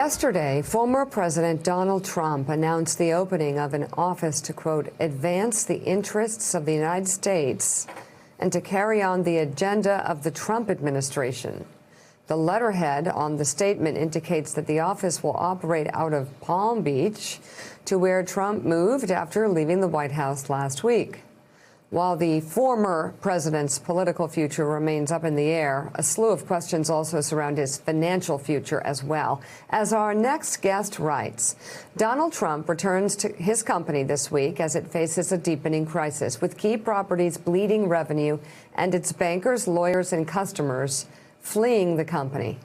Yesterday, former President Donald Trump announced the opening of an office to, quote, advance the interests of the United States and to carry on the agenda of the Trump administration. The letterhead on the statement indicates that the office will operate out of Palm Beach, to where Trump moved after leaving the White House last week. While the former president's political future remains up in the air, a slew of questions also surround his financial future as well. As our next guest writes, Donald Trump returns to his company this week as it faces a deepening crisis, with key properties bleeding revenue and its bankers, lawyers, and customers fleeing the company.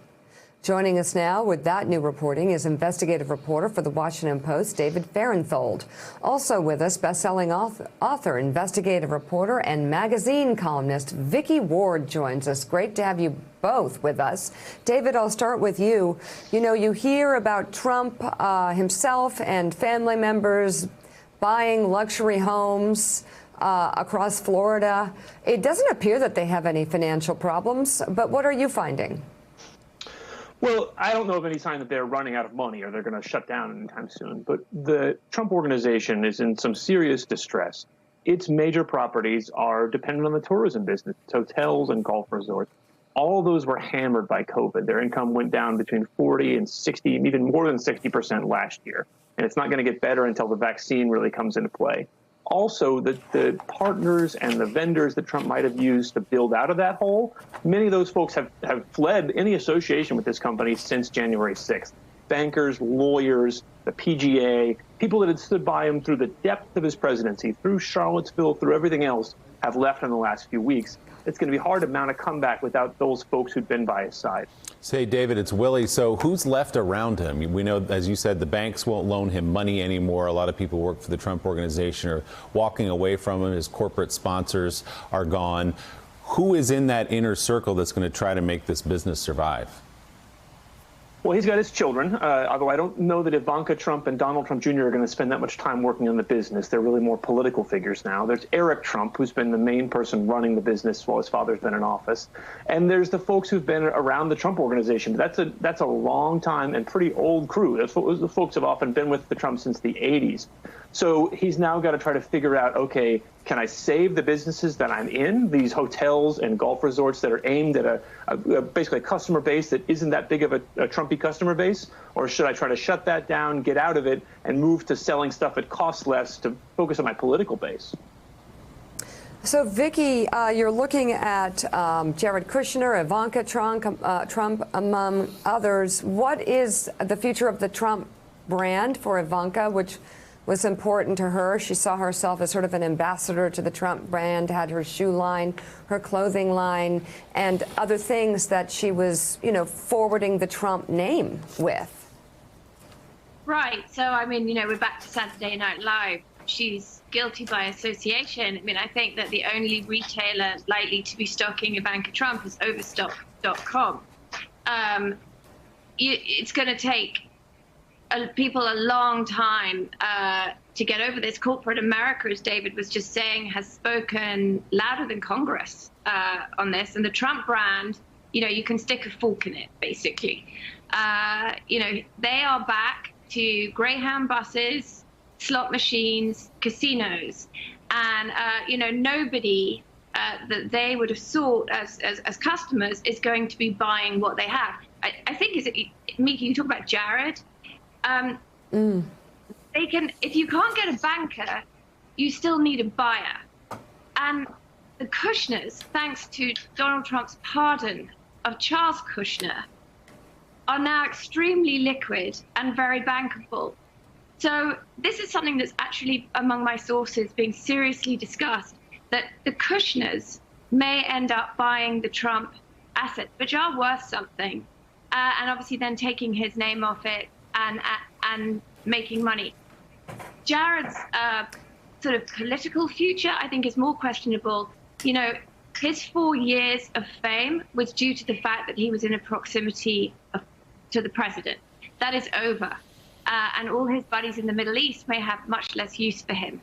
Joining us now with that new reporting is investigative reporter for The Washington Post, David Fahrenthold. Also with us, best-selling author, investigative reporter, and magazine columnist Vicky Ward joins us. Great to have you both with us. David, I'll start with you. You know, you hear about Trump himself and family members buying luxury homes across Florida. It doesn't appear that they have any financial problems, but what are you finding? Well, I don't know of any sign that they're running out of money or they're going to shut down anytime soon. But the Trump Organization is in some serious distress. Its major properties are dependent on the tourism business, hotels and golf resorts. All of those were hammered by COVID. Their income went down between 40 and 60, even more than 60% last year. And it's not going to get better until the vaccine really comes into play. Also, the partners and the vendors that Trump might have used to build out of that hole, many of those folks have fled any association with this company since January 6th. Bankers, lawyers, the PGA, people that had stood by him through the depth of his presidency, through Charlottesville, through everything else, have left in the last few weeks. It's going to be hard to mount a comeback without those folks who've been by his side. Say, David, it's Willie. So who's left around him? We know, as you said, the banks won't loan him money anymore. A lot of people who work for the Trump Organization are walking away from him. His corporate sponsors are gone. Who is in that inner circle that's going to try to make this business survive? Well, he's got his children, although I don't know that Ivanka Trump and Donald Trump Jr. are going to spend that much time working on the business. They're really more political figures now. There's Eric Trump, who's been the main person running the business while his father's been in office. And there's the folks who've been around the Trump Organization. That's a long time and pretty old crew. Those folks have often been with the Trump since the 80s. So he's now got to try to figure out, okay, can I save the businesses that I'm in, these hotels and golf resorts that are aimed at basically a customer base that isn't that big of a Trumpy customer base? Or should I try to shut that down, get out of it, and move to selling stuff that costs less to focus on my political base? So, Vicky, you're looking at Jared Kushner, Ivanka Trump, among others. What is the future of the Trump brand for Ivanka, which was important to her? She saw herself as sort of an ambassador to the Trump brand, had her shoe line, her clothing line, and other things that she was, you know, forwarding the Trump name with. Right. So, I mean, you know, we're back to Saturday Night Live. She's guilty by association. I mean, I think that the only retailer likely to be stocking Ivanka Trump is Overstock.com. It's going to take people a long time to get over this. Corporate America, as David was just saying, has spoken louder than Congress on this. And the Trump brand, you know, you can stick a fork in it, basically. You know, they are back to Greyhound buses, slot machines, casinos. And, you know, nobody that they would have sought as customers is going to be buying what they have. I think, Miki, you talk about Jared. They can, if you can't get a banker, you still need a buyer. And the Kushners, thanks to Donald Trump's pardon of Charles Kushner, are now extremely liquid and very bankable. So this is something that's actually among my sources being seriously discussed, that the Kushners may end up buying the Trump assets, which are worth something, and obviously then taking his name off it and making money. Jared's sort of political future, I think, is more questionable. You know, his 4 years of fame was due to the fact that he was in a proximity to the president. That is over. And all his buddies in the Middle East may have much less use for him.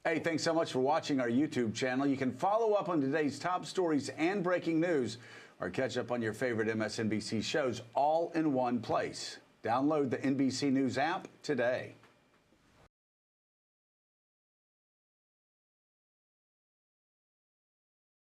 Hey, thanks so much for watching our YouTube channel. You can follow up on today's top stories and breaking news or catch up on your favorite MSNBC shows all in one place. Download the NBC News app today.